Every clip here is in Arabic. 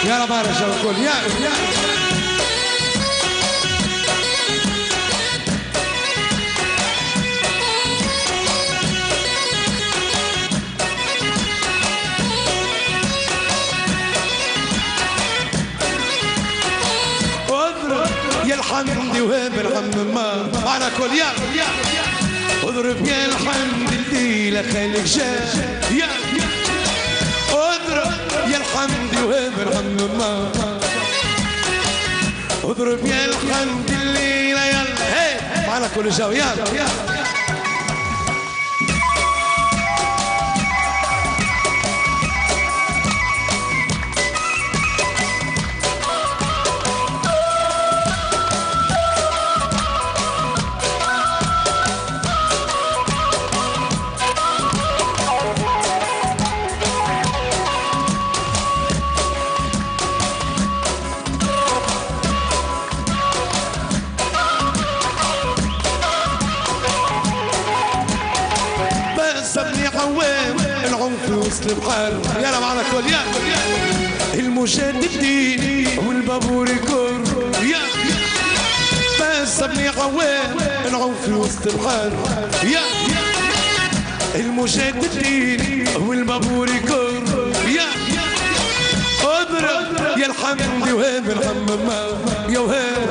يلا بارا شو الكل يلا يا الحمد وهب الحمد ما معنا كل يا اضرب يا الحمد الليلة خليك جاي يا اضرب يا الحمد وهب الحمد ما اضرب يا الحمد الليلة يلا هي معنا كل جو يلا سبني عوام العنف وصل بحاله يلا معنا كل يا المجددين والبابور كور يا بس سبني عوام العنف وصل بحاله يا المجددين والبابور كور يا اضرب يا الحمد وهاب الحمام يا وهاب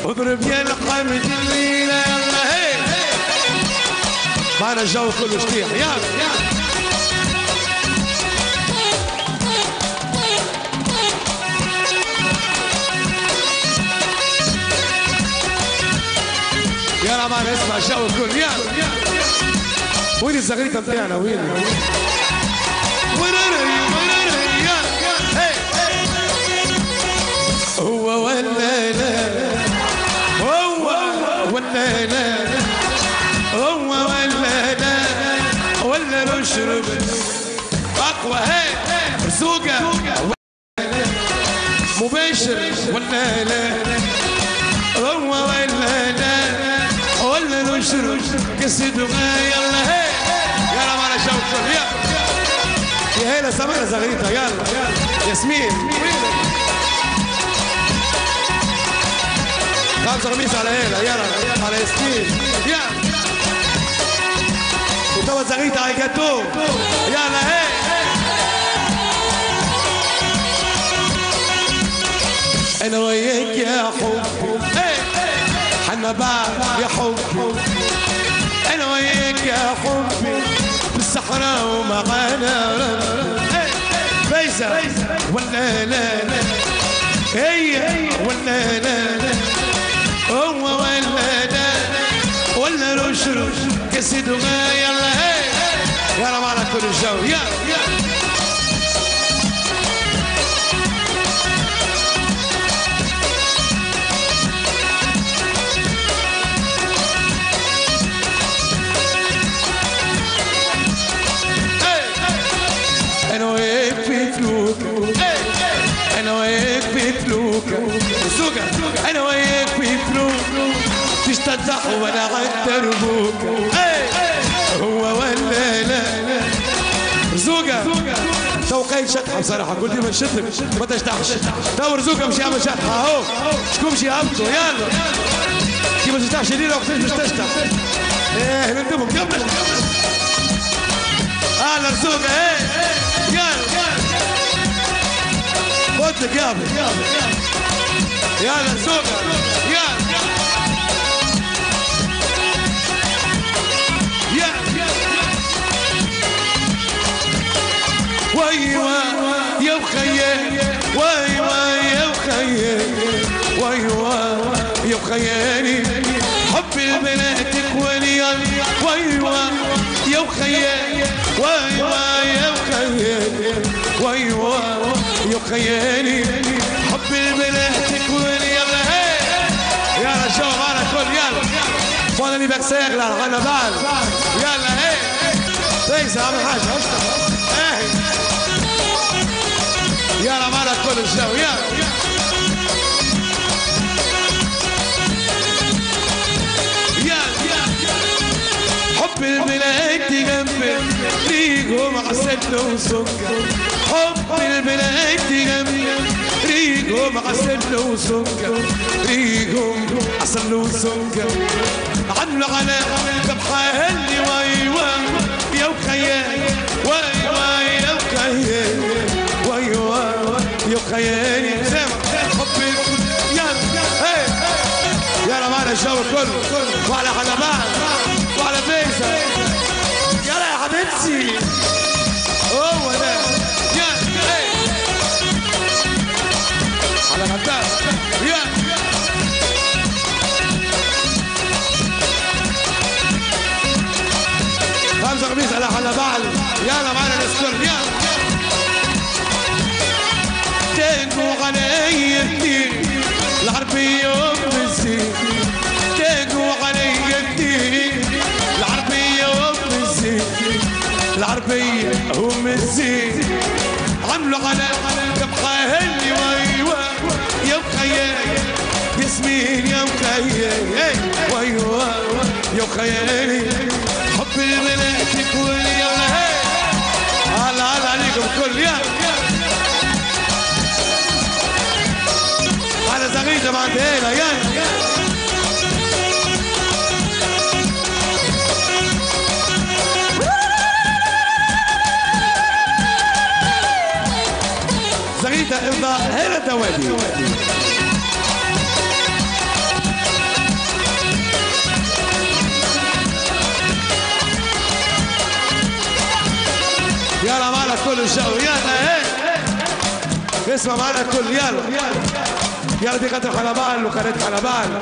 اضرب يا الحمد الليلة يلا هي معنا الجو كله شطيح يلا معنا اسمع الجو الكل وين الزغريطة بتاعنا وين هو ولا لا هو ولا لا هو ولا لا ولا نشرب اقوى هي رزوقه مباشر ولا لا هو ولا لا ولا نشرب قصيدة يلا هي يلا معنا شوكة يا هلا سمعنا زغريطة يلا ياسمين خمسة خميس على هلا يلا على ياسمين يلا وتوا زغريطة على جاتو يلا هي انا وياك يا حبي حنا بعد يا حبي انا وياك يا حبي بالصحراء ومعانا ربي فايزة ولا لا هي ولا لا هو ولا لا ولا نشرب كاسد وما يلا هي يلا معنا كل الجو يلا انا وياك في فلوكة انا وياك في فلوكة زوجة انا وياك في فلوكة تستدح وانا عند ربوك هو ولا لا زوجة توقيت شطحة بصراحة قلت لي ما تشتك ما تشتحش دور زوجة مش يعمل شطحة اهو شكون مش يهبطوا يلا كي ما تشتحش ليه لو مش تشتح ايه ندمهم كمل اهلا زوجة ايه يلا خدك يلا يلا زوجة يلا ويوا يا بخيال ويوا يا بخيال ويوا يا بخيالي حب بناتك وليال ويوا يا بخيال ويوا يا بخيال ويوا يا بخيالي حب بناتك وليال يلا شو معنا كل يلا فاضل بك ساغلة على بعض يلا هي ليس اهم حاجة يلا معنا كل الجو يلا حب البلاد جنبك ليك ريقهم عسل وسكر حب البلاد جميل ريقهم عسل وسكر ريقهم عسل وسكر عملوا على ذبحة اللي واي واي يا وخيال واي واي يا وخيال واي واي يا وخيالي حب يلا معنا الجو كله وعلى حلبان وعلى فيصل يلا يا حبيبتي هو ده يلا على غدار يلا خمسة خميس على حلبان يلا معنا الاسكول يلا تنقوا علي كتير العربية أم الزين تاجوا علي كتير العربية أم الزين العربية أم الزين عملوا على ذبحة اللي ويوا يا وخيالي ياسمين يا وخيالي ويوا يا وخيالي حب البنات كل يلا هلا هلا عليكم كل يلا على زغيدة بعدين يا زغيدة الظاهرة دوادي يلا معنا كل الشو يلا اسمع معنا كل يلا يلا دي قدر حلبان وكانت حلبان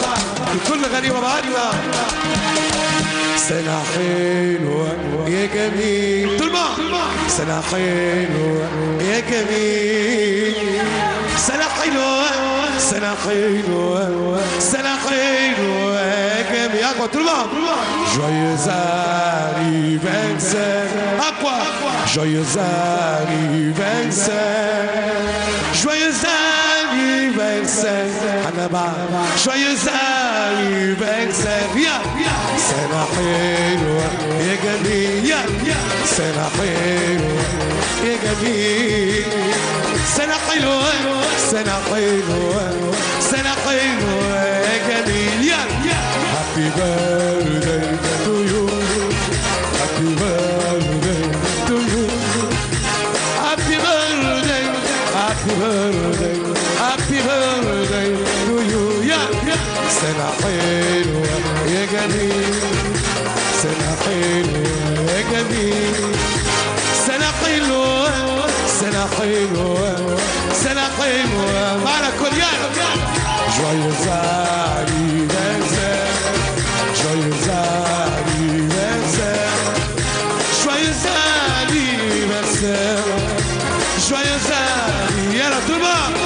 الكل غريبة بعدنا سنة حلوة يا جميل طول ما سنة حلوة يا جميل سنة حلوة سنة حلوة سنة حلوة يا جميل أقوى طول ما joyeux anniversaire أقوى joyeux anniversaire joyeux anniversaire حلبان joyeux anniversaire سنة حلوة يا جميل سنة حلوة يا جميل سنة حلوة سنة حلوة سنة حلوة يا جميل Happy birthday to you Happy birthday to you Happy birthday Happy birthday Happy birthday to you سنة حلوة يا جميل سنة حلوة يا جميل سنة حلوة سنة حلوة سنة حلوة معنا كل يوم joyeux anniversaire joyeux anniversaire joyeux anniversaire joyeux anniversaire يلا tout le monde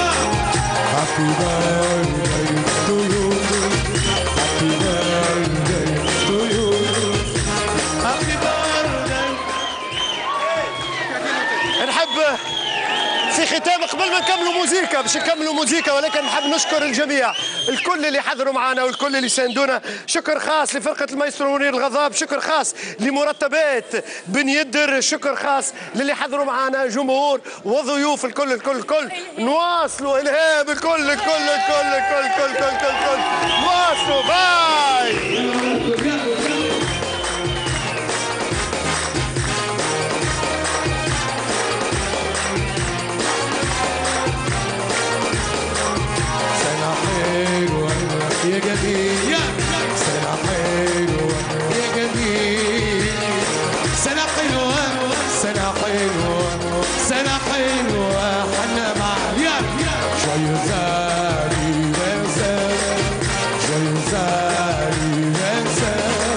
happy birthday to you happy birthday to you happy birthday نحب في ختام قبل ما نكملوا موزيكا باش نكملوا موزيكا ولكن نحب نشكر الجميع الكل اللي حضروا معنا والكل اللي ساندونا شكر خاص لفرقة المايسترو منير الغضاب شكر خاص لمرتبات بن يدر شكر خاص للي حضروا معنا جمهور وضيوف الكل الكل الكل نواصلوا إلهام الكل الكل الكل الكل الكل الكل الكل نواصلوا باي يا جميل سنة حلوة يا جميل سنة حلوة سنة حلوة سنة حلوة حنا مع joyeux anniversaire joyeux anniversaire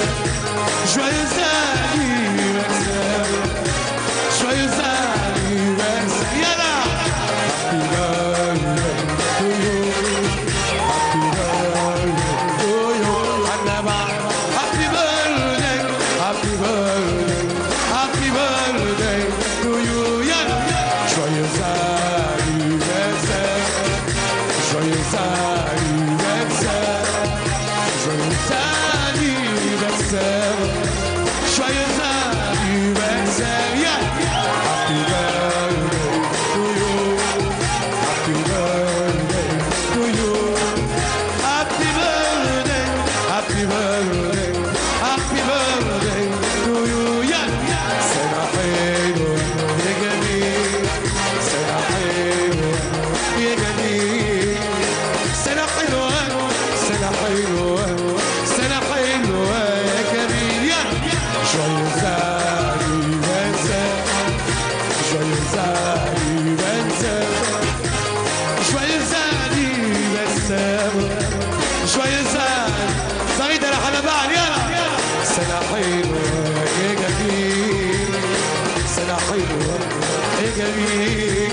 زعلي بنساوي شوية زعلي بنساوي شوية زعلي سعيدة رح بعد يلا سنة حلوة يا جميل سنة حلوة يا جميل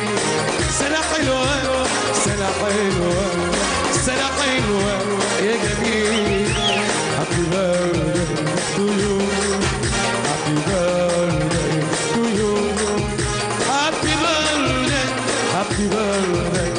سنة حلوة سنة حلوة سنة حلوة يا جميل Happy birthday to you Happy birthday to you Happy birthday Happy birthday